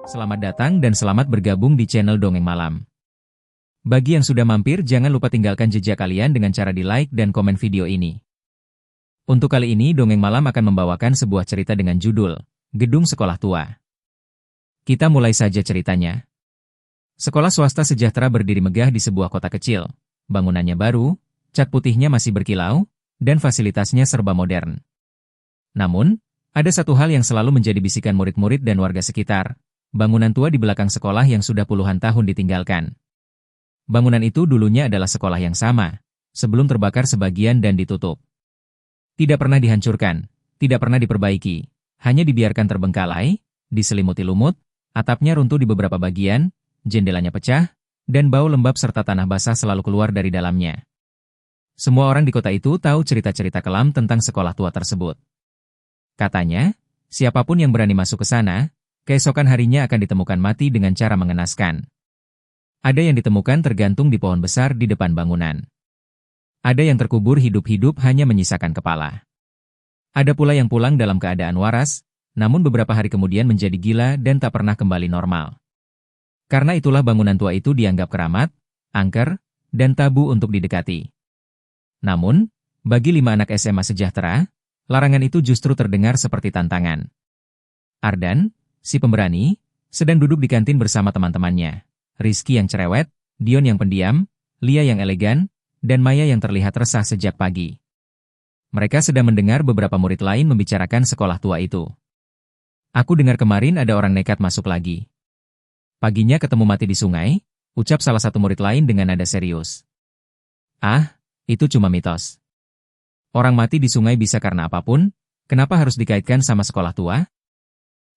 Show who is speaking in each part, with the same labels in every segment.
Speaker 1: Selamat datang dan selamat bergabung di channel Dongeng Malam. Bagi yang sudah mampir, jangan lupa tinggalkan jejak kalian dengan cara di-like dan komen video ini. Untuk kali ini, Dongeng Malam akan membawakan sebuah cerita dengan judul Gedung Sekolah Tua. Kita mulai saja ceritanya. Sekolah swasta sejahtera berdiri megah di sebuah kota kecil. Bangunannya baru, cat putihnya masih berkilau, dan fasilitasnya serba modern. Namun, ada satu hal yang selalu menjadi bisikan murid-murid dan warga sekitar. Bangunan tua di belakang sekolah yang sudah puluhan tahun ditinggalkan. Bangunan itu dulunya adalah sekolah yang sama, sebelum terbakar sebagian dan ditutup. Tidak pernah dihancurkan, tidak pernah diperbaiki, hanya dibiarkan terbengkalai, diselimuti lumut, atapnya runtuh di beberapa bagian, jendelanya pecah, dan bau lembab serta tanah basah selalu keluar dari dalamnya. Semua orang di kota itu tahu cerita-cerita kelam tentang sekolah tua tersebut. Katanya, siapapun yang berani masuk ke sana, keesokan harinya akan ditemukan mati dengan cara mengenaskan. Ada yang ditemukan tergantung di pohon besar di depan bangunan. Ada yang terkubur hidup-hidup hanya menyisakan kepala. Ada pula yang pulang dalam keadaan waras, namun beberapa hari kemudian menjadi gila dan tak pernah kembali normal. Karena itulah bangunan tua itu dianggap keramat, angker, dan tabu untuk didekati. Namun, bagi 5 anak SMA sejahtera, larangan itu justru terdengar seperti tantangan. Ardan, si pemberani, sedang duduk di kantin bersama teman-temannya. Rizky yang cerewet, Dion yang pendiam, Lia yang elegan, dan Maya yang terlihat resah sejak pagi. Mereka sedang mendengar beberapa murid lain membicarakan sekolah tua itu. Aku dengar kemarin ada orang nekat masuk lagi. Paginya ketemu mati di sungai, ucap salah satu murid lain dengan nada serius. Ah, itu cuma mitos. Orang mati di sungai bisa karena apapun, kenapa harus dikaitkan sama sekolah tua?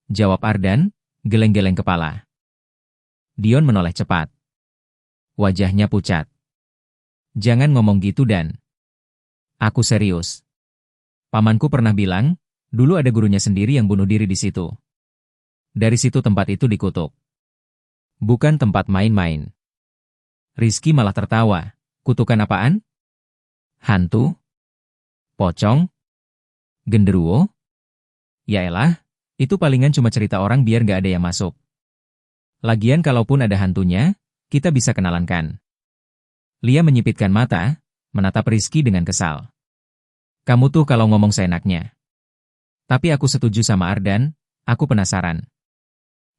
Speaker 1: Jawab Ardan, geleng-geleng kepala. Dion menoleh cepat. Wajahnya pucat. Jangan ngomong gitu Dan. Aku serius. Pamanku pernah bilang, dulu ada gurunya sendiri yang bunuh diri di situ. Dari situ tempat itu dikutuk. Bukan tempat main-main. Rizky malah tertawa. Kutukan apaan? Hantu? Pocong? Genderuwo? Yaelah, itu palingan cuma cerita orang biar gak ada yang masuk. Lagian kalaupun ada hantunya, kita bisa kenalan kan. Lia menyipitkan mata, menatap Rizky dengan kesal. Kamu tuh kalau ngomong seenaknya. Tapi aku setuju sama Ardan, aku penasaran.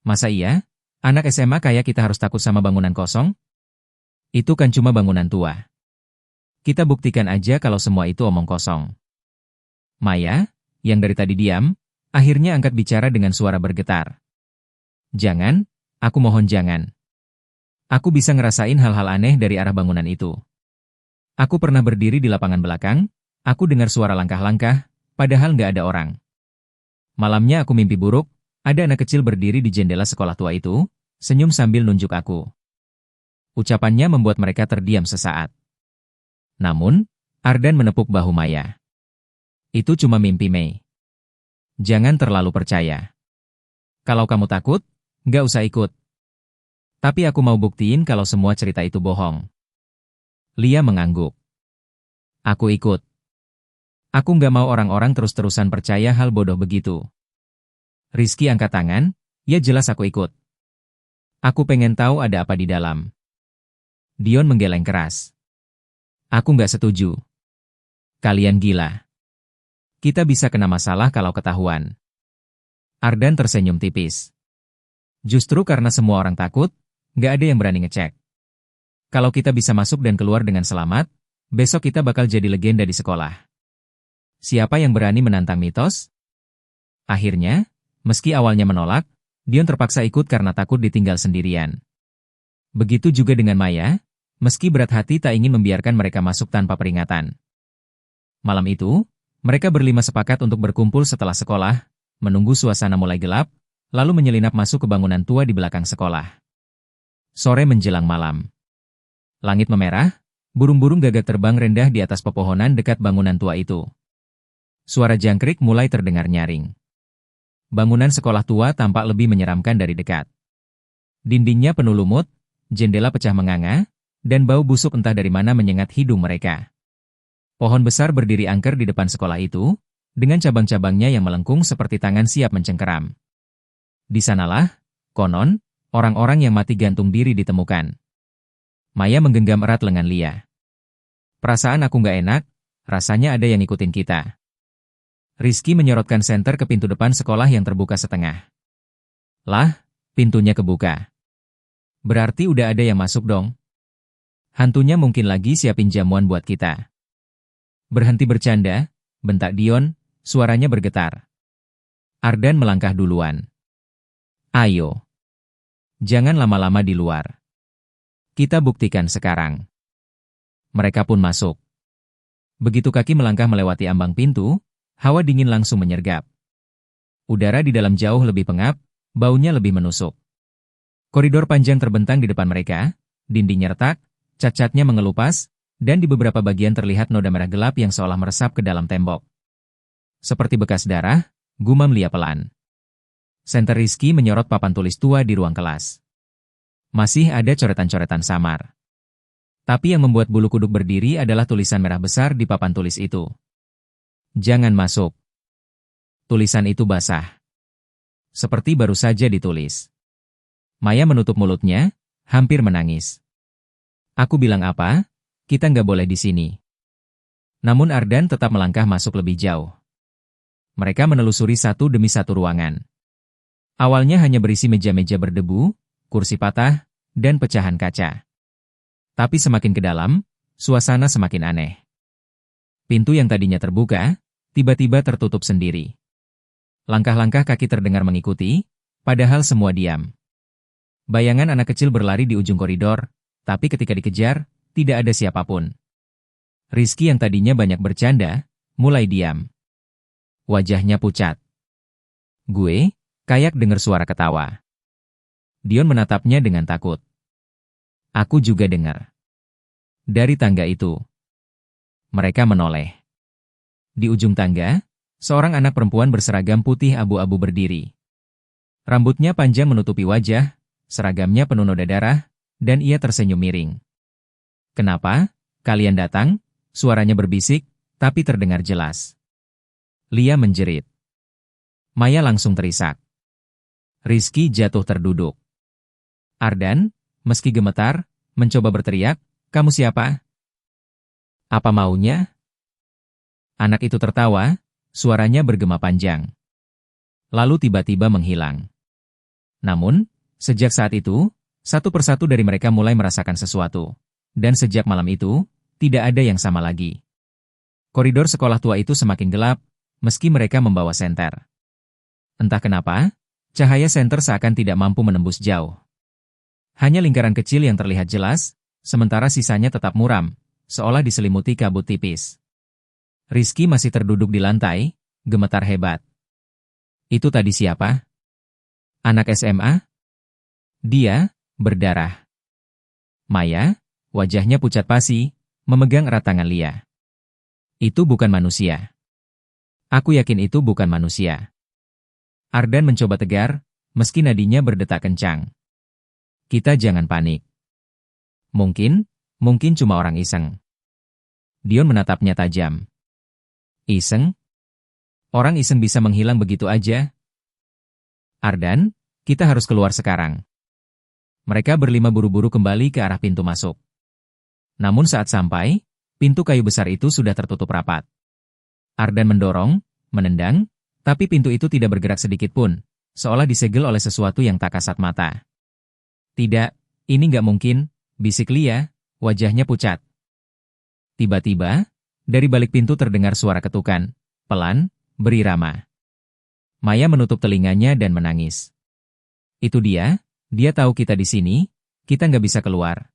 Speaker 1: Masa iya, anak SMA kayak kita harus takut sama bangunan kosong? Itu kan cuma bangunan tua. Kita buktikan aja kalau semua itu omong kosong. Maya, yang dari tadi diam, akhirnya angkat bicara dengan suara bergetar. Jangan, aku mohon jangan. Aku bisa ngerasain hal-hal aneh dari arah bangunan itu. Aku pernah berdiri di lapangan belakang, aku dengar suara langkah-langkah, padahal nggak ada orang. Malamnya aku mimpi buruk, ada anak kecil berdiri di jendela sekolah tua itu, senyum sambil nunjuk aku. Ucapannya membuat mereka terdiam sesaat. Namun, Ardan menepuk bahu Maya. Itu cuma mimpi, Mei. Jangan terlalu percaya. Kalau kamu takut, nggak usah ikut. Tapi aku mau buktiin kalau semua cerita itu bohong. Lia mengangguk. Aku ikut. Aku nggak mau orang-orang terus-terusan percaya hal bodoh begitu. Rizky angkat tangan, ya jelas aku ikut. Aku pengen tahu ada apa di dalam. Dion menggeleng keras. Aku nggak setuju. Kalian gila. Kita bisa kena masalah kalau ketahuan. Ardan tersenyum tipis. Justru karena semua orang takut, nggak ada yang berani ngecek. Kalau kita bisa masuk dan keluar dengan selamat, besok kita bakal jadi legenda di sekolah. Siapa yang berani menantang mitos? Akhirnya, meski awalnya menolak, Dion terpaksa ikut karena takut ditinggal sendirian. Begitu juga dengan Maya, meski berat hati tak ingin membiarkan mereka masuk tanpa peringatan. Malam itu, mereka berlima sepakat untuk berkumpul setelah sekolah, menunggu suasana mulai gelap, lalu menyelinap masuk ke bangunan tua di belakang sekolah. Sore menjelang malam. Langit memerah, burung-burung gagak terbang rendah di atas pepohonan dekat bangunan tua itu. Suara jangkrik mulai terdengar nyaring. Bangunan sekolah tua tampak lebih menyeramkan dari dekat. Dindingnya penuh lumut, jendela pecah menganga, dan bau busuk entah dari mana menyengat hidung mereka. Pohon besar berdiri angker di depan sekolah itu, dengan cabang-cabangnya yang melengkung seperti tangan siap mencengkeram. Di sanalah, Konon, orang-orang yang mati gantung diri ditemukan. Maya menggenggam erat lengan Lia. Perasaan aku nggak enak, rasanya ada yang ngikutin kita. Rizky menyorotkan senter ke pintu depan sekolah yang terbuka setengah. Lah, pintunya kebuka. Berarti udah ada yang masuk dong. Hantunya mungkin lagi siapin jamuan buat kita. Berhenti bercanda, bentak Dion, suaranya bergetar. Ardan melangkah duluan. Ayo. Jangan lama-lama di luar. Kita buktikan sekarang. Mereka pun masuk. Begitu kaki melangkah melewati ambang pintu, hawa dingin langsung menyergap. Udara di dalam jauh lebih pengap, baunya lebih menusuk. Koridor panjang terbentang di depan mereka, dindingnya retak, cat-catnya mengelupas, dan di beberapa bagian terlihat noda merah gelap yang seolah meresap ke dalam tembok. Seperti bekas darah, gumam Lia pelan. Senter Rizky menyorot papan tulis tua di ruang kelas. Masih ada coretan-coretan samar. Tapi yang membuat bulu kuduk berdiri adalah tulisan merah besar di papan tulis itu. Jangan masuk. Tulisan itu basah. Seperti baru saja ditulis. Maya menutup mulutnya, hampir menangis. Aku bilang apa? Kita nggak boleh di sini. Namun Ardan tetap melangkah masuk lebih jauh. Mereka menelusuri satu demi satu ruangan. Awalnya hanya berisi meja-meja berdebu, kursi patah, dan pecahan kaca. Tapi semakin ke dalam, suasana semakin aneh. Pintu yang tadinya terbuka, tiba-tiba tertutup sendiri. Langkah-langkah kaki terdengar mengikuti, padahal semua diam. Bayangan anak kecil berlari di ujung koridor, tapi ketika dikejar, tidak ada siapapun. Rizky yang tadinya banyak bercanda, mulai diam. Wajahnya pucat. Gue, kayak dengar suara ketawa. Dion menatapnya dengan takut. Aku juga dengar. Dari tangga itu. Mereka menoleh. Di ujung tangga, seorang anak perempuan berseragam putih abu-abu berdiri. Rambutnya panjang menutupi wajah, seragamnya penuh noda darah, dan ia tersenyum miring. Kenapa? Kalian datang? Suaranya berbisik, tapi terdengar jelas. Lia menjerit. Maya langsung terisak. Rizky jatuh terduduk. Ardan, meski gemetar, mencoba berteriak, "Kamu siapa? Apa maunya?" Anak itu tertawa, suaranya bergema panjang. Lalu tiba-tiba menghilang. Namun, sejak saat itu, satu persatu dari mereka mulai merasakan sesuatu. Dan sejak malam itu, tidak ada yang sama lagi. Koridor sekolah tua itu semakin gelap, meski mereka membawa senter. Entah kenapa, cahaya senter seakan tidak mampu menembus jauh. Hanya lingkaran kecil yang terlihat jelas, sementara sisanya tetap muram, seolah diselimuti kabut tipis. Rizky masih terduduk di lantai, gemetar hebat. Itu tadi siapa? Anak SMA? Dia, berdarah. Maya, wajahnya pucat pasi, memegang erat tangan Lia. Itu bukan manusia. Aku yakin itu bukan manusia. Ardan mencoba tegar, meski nadinya berdetak kencang. Kita jangan panik. Mungkin cuma orang iseng. Dion menatapnya tajam. Iseng? Orang iseng bisa menghilang begitu aja? Ardan, kita harus keluar sekarang. Mereka berlima buru-buru kembali ke arah pintu masuk. Namun saat sampai, pintu kayu besar itu sudah tertutup rapat. Ardan mendorong, menendang, tapi pintu itu tidak bergerak sedikit pun, seolah disegel oleh sesuatu yang tak kasat mata. Tidak, ini nggak mungkin, bisik Lia, wajahnya pucat. Tiba-tiba, dari balik pintu terdengar suara ketukan, pelan, berirama. Maya menutup telinganya dan menangis. Itu dia tahu kita di sini, kita nggak bisa keluar.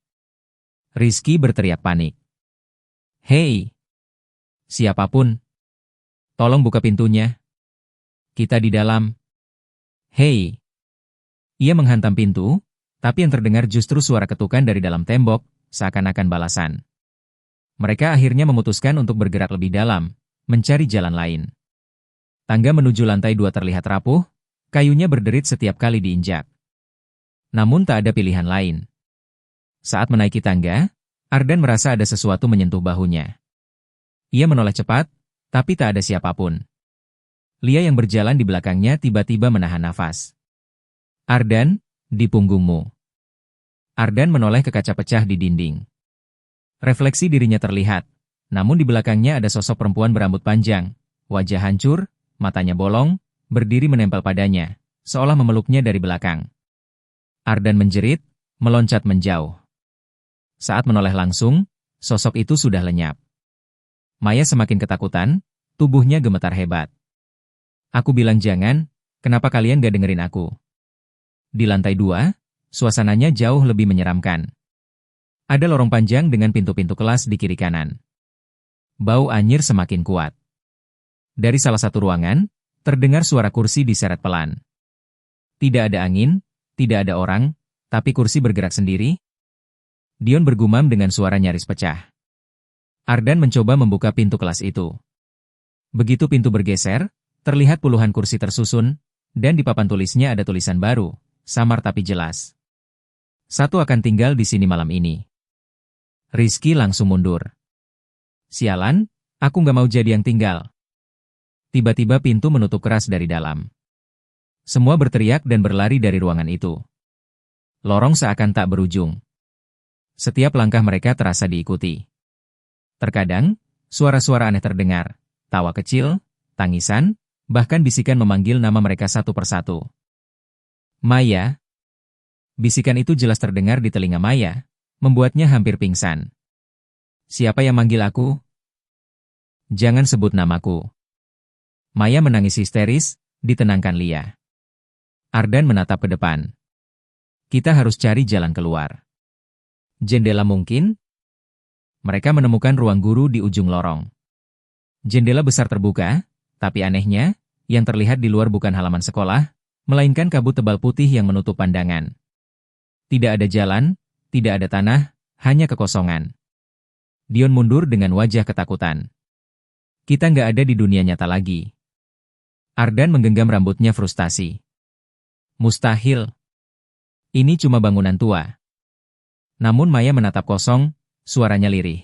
Speaker 1: Rizky berteriak panik. Hei! Siapapun! Tolong buka pintunya. Kita di dalam. Hei! Ia menghantam pintu, tapi yang terdengar justru suara ketukan dari dalam tembok, seakan-akan balasan. Mereka akhirnya memutuskan untuk bergerak lebih dalam, mencari jalan lain. Tangga menuju lantai 2 terlihat rapuh, kayunya berderit setiap kali diinjak. Namun tak ada pilihan lain. Saat menaiki tangga, Ardan merasa ada sesuatu menyentuh bahunya. Ia menoleh cepat, tapi tak ada siapapun. Lia yang berjalan di belakangnya tiba-tiba menahan nafas. Ardan, Di punggungmu. Ardan menoleh ke kaca pecah di dinding. Refleksi dirinya terlihat, namun di belakangnya ada sosok perempuan berambut panjang, wajah hancur, matanya bolong, berdiri menempel padanya, seolah memeluknya dari belakang. Ardan menjerit, meloncat menjauh. Saat menoleh langsung, sosok itu sudah lenyap. Maya semakin ketakutan, tubuhnya gemetar hebat. Aku bilang jangan, kenapa kalian gak dengerin aku? Di lantai 2, suasananya jauh lebih menyeramkan. Ada lorong panjang dengan pintu-pintu kelas di kiri kanan. Bau anyir semakin kuat. Dari salah satu ruangan, terdengar suara kursi diseret pelan. Tidak ada angin, tidak ada orang, tapi kursi bergerak sendiri. Dion bergumam dengan suara nyaris pecah. Ardan mencoba membuka pintu kelas itu. Begitu pintu bergeser, terlihat puluhan kursi tersusun, dan di papan tulisnya ada tulisan baru, samar tapi jelas. Satu akan tinggal di sini malam ini. Rizky langsung mundur. Sialan, aku nggak mau jadi yang tinggal. Tiba-tiba pintu menutup keras dari dalam. Semua berteriak dan berlari dari ruangan itu. Lorong seakan tak berujung. Setiap langkah mereka terasa diikuti. Terkadang, suara-suara aneh terdengar, tawa kecil, tangisan, bahkan bisikan memanggil nama mereka satu persatu. Maya. Bisikan itu jelas terdengar di telinga Maya, membuatnya hampir pingsan. Siapa yang manggil aku? Jangan sebut namaku. Maya menangis histeris, ditenangkan Lia. Ardan menatap ke depan. Kita harus cari jalan keluar. Jendela mungkin? Mereka menemukan ruang guru di ujung lorong. Jendela besar terbuka, tapi anehnya, yang terlihat di luar bukan halaman sekolah, melainkan kabut tebal putih yang menutup pandangan. Tidak ada jalan, tidak ada tanah, hanya kekosongan. Dion mundur dengan wajah ketakutan. Kita nggak ada di dunia nyata lagi. Ardan menggenggam rambutnya frustasi. Mustahil. Ini cuma bangunan tua. Namun Maya menatap kosong, suaranya lirih.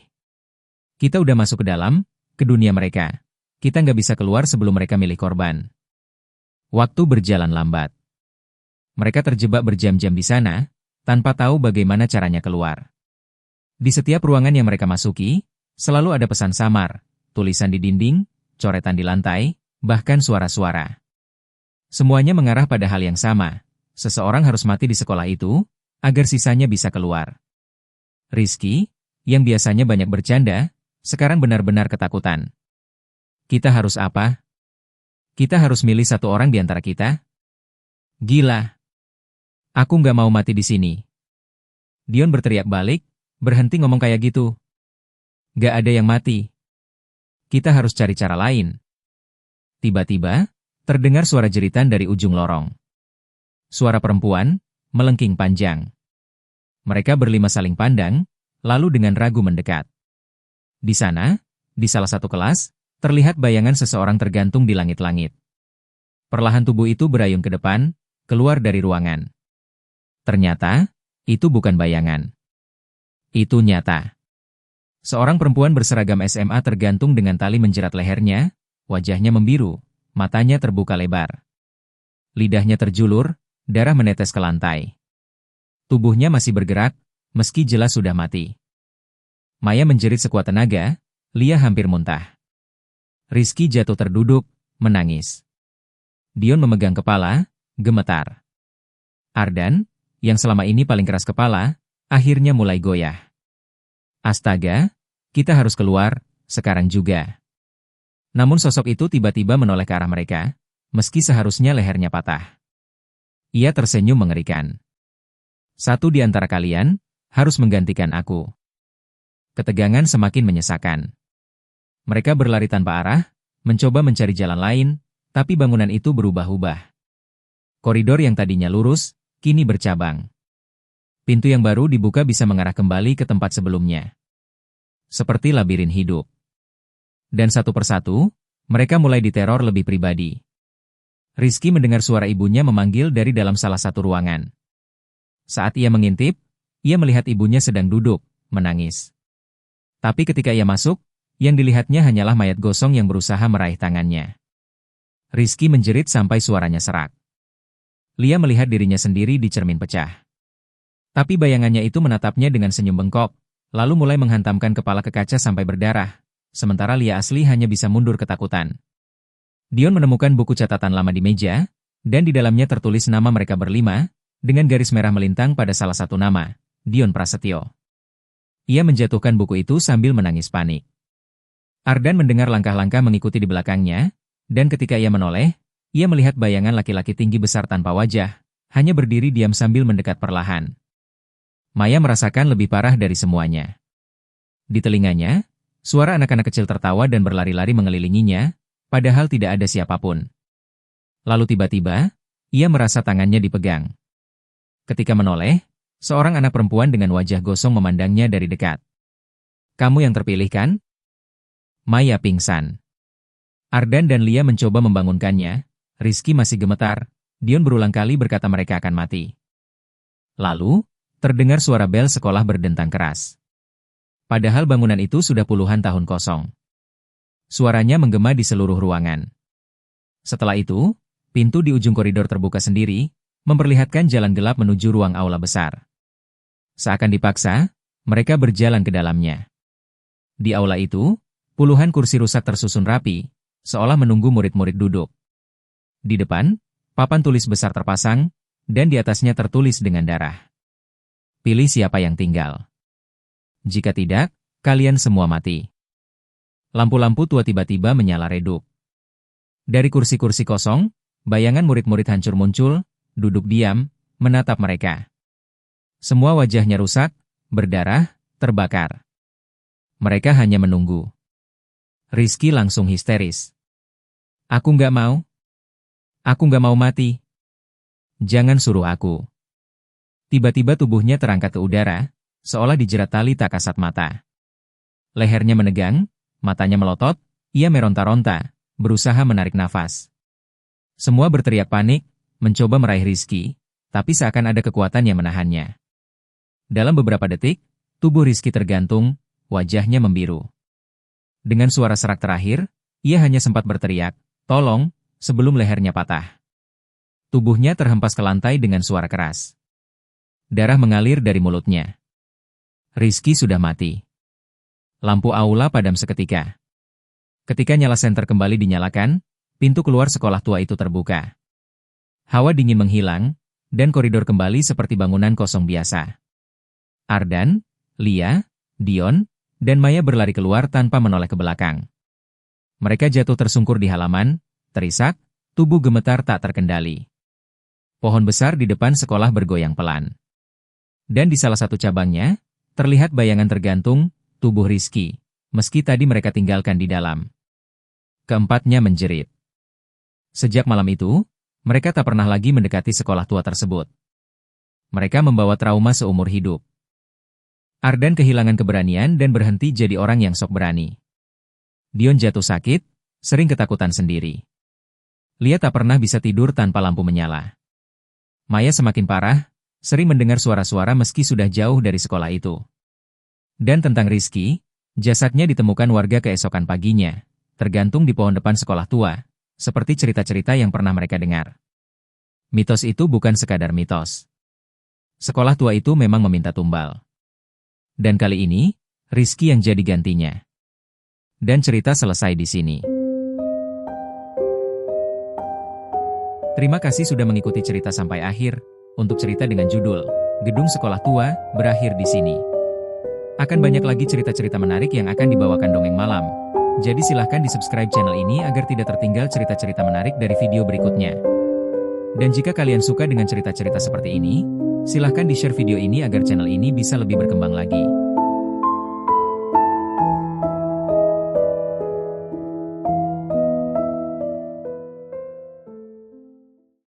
Speaker 1: Kita udah masuk ke dalam, ke dunia mereka. Kita nggak bisa keluar sebelum mereka milih korban. Waktu berjalan lambat. Mereka terjebak berjam-jam di sana, tanpa tahu bagaimana caranya keluar. Di setiap ruangan yang mereka masuki, selalu ada pesan samar, tulisan di dinding, coretan di lantai, bahkan suara-suara. Semuanya mengarah pada hal yang sama. Seseorang harus mati di sekolah itu, agar sisanya bisa keluar. Rizky, yang biasanya banyak bercanda, sekarang benar-benar ketakutan. Kita harus apa? Kita harus milih satu orang di antara kita? Gila. Aku nggak mau mati di sini. Dion berteriak balik, berhenti ngomong kayak gitu. Nggak ada yang mati. Kita harus cari cara lain. Tiba-tiba, terdengar suara jeritan dari ujung lorong. Suara perempuan, melengking panjang. Mereka berlima saling pandang, lalu dengan ragu mendekat. Di sana, di salah satu kelas, terlihat bayangan seseorang tergantung di langit-langit. Perlahan tubuh itu berayun ke depan, keluar dari ruangan. Ternyata, itu bukan bayangan. Itu nyata. Seorang perempuan berseragam SMA tergantung dengan tali menjerat lehernya, wajahnya membiru, matanya terbuka lebar. Lidahnya terjulur, darah menetes ke lantai. Tubuhnya masih bergerak, meski jelas sudah mati. Maya menjerit sekuat tenaga, Lia hampir muntah. Rizky jatuh terduduk, menangis. Dion memegang kepala, gemetar. Ardan, yang selama ini paling keras kepala, akhirnya mulai goyah. Astaga, kita harus keluar, sekarang juga. Namun sosok itu tiba-tiba menoleh ke arah mereka, meski seharusnya lehernya patah. Ia tersenyum mengerikan. Satu di antara kalian, harus menggantikan aku. Ketegangan semakin menyesakan. Mereka berlari tanpa arah, mencoba mencari jalan lain, tapi bangunan itu berubah-ubah. Koridor yang tadinya lurus, kini bercabang. Pintu yang baru dibuka bisa mengarah kembali ke tempat sebelumnya. Seperti labirin hidup. Dan satu persatu, mereka mulai diteror lebih pribadi. Rizky mendengar suara ibunya memanggil dari dalam salah satu ruangan. Saat ia mengintip, ia melihat ibunya sedang duduk, menangis. Tapi ketika ia masuk, yang dilihatnya hanyalah mayat gosong yang berusaha meraih tangannya. Rizky menjerit sampai suaranya serak. Lia melihat dirinya sendiri di cermin pecah. Tapi bayangannya itu menatapnya dengan senyum bengkok, lalu mulai menghantamkan kepala ke kaca sampai berdarah, sementara Lia asli hanya bisa mundur ketakutan. Dion menemukan buku catatan lama di meja, dan di dalamnya tertulis nama mereka berlima, dengan garis merah melintang pada salah satu nama, Dion Prasetyo. Ia menjatuhkan buku itu sambil menangis panik. Ardan mendengar langkah-langkah mengikuti di belakangnya, dan ketika ia menoleh, ia melihat bayangan laki-laki tinggi besar tanpa wajah, hanya berdiri diam sambil mendekat perlahan. Maya merasakan lebih parah dari semuanya. Di telinganya, suara anak-anak kecil tertawa dan berlari-lari mengelilinginya, padahal tidak ada siapapun. Lalu tiba-tiba, ia merasa tangannya dipegang. Ketika menoleh, seorang anak perempuan dengan wajah gosong memandangnya dari dekat. "Kamu yang terpilih kan?" Maya pingsan. Ardan dan Lia mencoba membangunkannya. Rizky masih gemetar. Dion berulang kali berkata mereka akan mati. Lalu, terdengar suara bel sekolah berdentang keras. Padahal bangunan itu sudah puluhan tahun kosong. Suaranya menggema di seluruh ruangan. Setelah itu, pintu di ujung koridor terbuka sendiri, memperlihatkan jalan gelap menuju ruang aula besar. Seakan dipaksa, mereka berjalan ke dalamnya. Di aula itu, puluhan kursi rusak tersusun rapi, seolah menunggu murid-murid duduk. Di depan, papan tulis besar terpasang, dan di atasnya tertulis dengan darah. "Pilih siapa yang tinggal. Jika tidak, kalian semua mati." Lampu-lampu tua tiba-tiba menyala redup. Dari kursi-kursi kosong, bayangan murid-murid hancur muncul, duduk diam, menatap mereka. Semua wajahnya rusak, berdarah, terbakar. Mereka hanya menunggu. Rizky langsung histeris. "Aku nggak mau. Aku nggak mau mati. Jangan suruh aku." Tiba-tiba tubuhnya terangkat ke udara, seolah dijerat tali tak kasat mata. Lehernya menegang, matanya melotot, ia meronta-ronta, berusaha menarik nafas. Semua berteriak panik, mencoba meraih Rizky, tapi seakan ada kekuatan yang menahannya. Dalam beberapa detik, tubuh Rizky tergantung, wajahnya membiru. Dengan suara serak terakhir, ia hanya sempat berteriak, "Tolong," sebelum lehernya patah. Tubuhnya terhempas ke lantai dengan suara keras. Darah mengalir dari mulutnya. Rizky sudah mati. Lampu aula padam seketika. Ketika nyala senter kembali dinyalakan, pintu keluar sekolah tua itu terbuka. Hawa dingin menghilang, dan koridor kembali seperti bangunan kosong biasa. Ardan, Lia, Dion, dan Maya berlari keluar tanpa menoleh ke belakang. Mereka jatuh tersungkur di halaman, terisak, tubuh gemetar tak terkendali. Pohon besar di depan sekolah bergoyang pelan. Dan di salah satu cabangnya, terlihat bayangan tergantung, tubuh Rizky, meski tadi mereka tinggalkan di dalam. Keempatnya menjerit. Sejak malam itu, mereka tak pernah lagi mendekati sekolah tua tersebut. Mereka membawa trauma seumur hidup. Ardan kehilangan keberanian dan berhenti jadi orang yang sok berani. Dion jatuh sakit, sering ketakutan sendiri. Lia tak pernah bisa tidur tanpa lampu menyala. Maya semakin parah, sering mendengar suara-suara meski sudah jauh dari sekolah itu. Dan tentang Rizky, jasadnya ditemukan warga keesokan paginya, tergantung di pohon depan sekolah tua, seperti cerita-cerita yang pernah mereka dengar. Mitos itu bukan sekadar mitos. Sekolah tua itu memang meminta tumbal. Dan kali ini, Rizky yang jadi gantinya. Dan cerita selesai di sini. Terima kasih sudah mengikuti cerita sampai akhir. Untuk cerita dengan judul Gedung Sekolah Tua berakhir di sini. Akan banyak lagi cerita-cerita menarik yang akan dibawakan Dongeng Malam. Jadi silahkan di-subscribe channel ini agar tidak tertinggal cerita-cerita menarik dari video berikutnya. Dan jika kalian suka dengan cerita-cerita seperti ini, silahkan di-share video ini agar channel ini bisa lebih berkembang lagi.